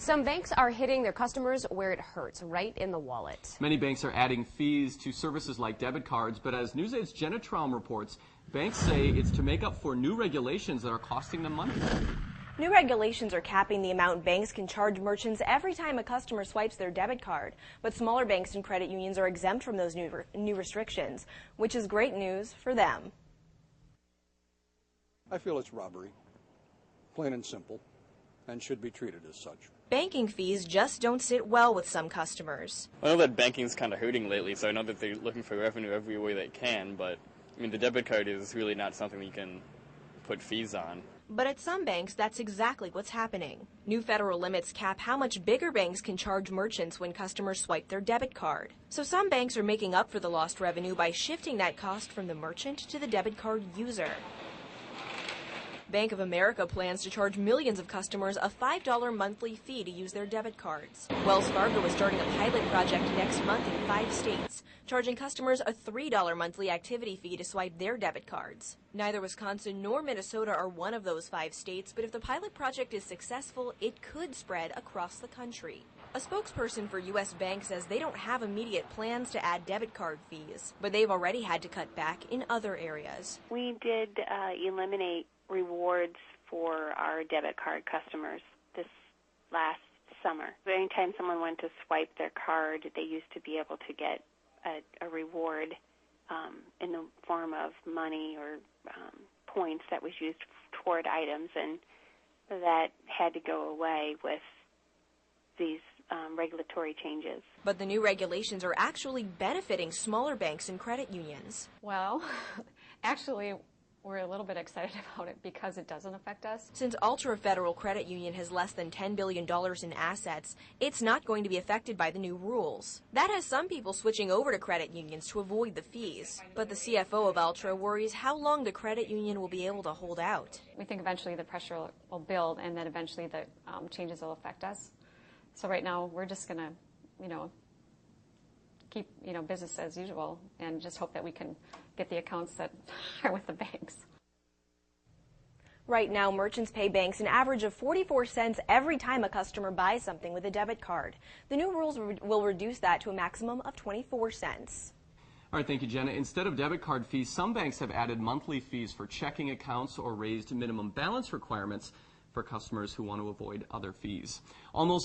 Some banks are hitting their customers where it hurts, right in the wallet. Many banks are adding fees to services like debit cards, but as Newsaid's Jenna Traum reports, banks say it's to make up for new regulations that are costing them money. New regulations are capping the amount banks can charge merchants every time a customer swipes their debit card. But smaller banks and credit unions are exempt from those new restrictions, which is great news for them. I feel it's robbery, plain and simple, and should be treated as such. Banking fees just don't sit well with some customers. I know that banking's kind of hurting lately, so I know that they're looking for revenue every way they can, but I mean, the debit card is really not something you can put fees on. But at some banks, that's exactly what's happening. New federal limits cap how much bigger banks can charge merchants when customers swipe their debit card. So some banks are making up for the lost revenue by shifting that cost from the merchant to the debit card user. Bank of America plans to charge millions of customers a $5 monthly fee to use their debit cards. Wells Fargo is starting a pilot project next month in 5 states, charging customers a $3 monthly activity fee to swipe their debit cards. Neither Wisconsin nor Minnesota are one of those 5 states, but if the pilot project is successful, it could spread across the country. A spokesperson for U.S. Bank says they don't have immediate plans to add debit card fees, but they've already had to cut back in other areas. We did eliminate rewards for our debit card customers this last summer. Anytime someone went to swipe their card, they used to be able to get a reward in the form of money or points that was used toward items, and that had to go away with these regulatory changes. But the new regulations are actually benefiting smaller banks and credit unions. Well, actually, we're a little bit excited about it because it doesn't affect us. Since Ultra Federal Credit Union has less than $10 billion in assets, it's not going to be affected by the new rules. That has some people switching over to credit unions to avoid the fees. But the CFO of Ultra worries how long the credit union will be able to hold out. We think eventually the pressure will build, and then eventually the changes will affect us. So right now we're just going to, keep, business as usual and just hope that we can get the accounts that are with the banks. Right now, merchants pay banks an average of 44 cents every time a customer buys something with a debit card. The new rules will reduce that to a maximum of 24 cents. All right, thank you, Jenna. Instead of debit card fees, some banks have added monthly fees for checking accounts or raised minimum balance requirements for customers who want to avoid other fees. Almost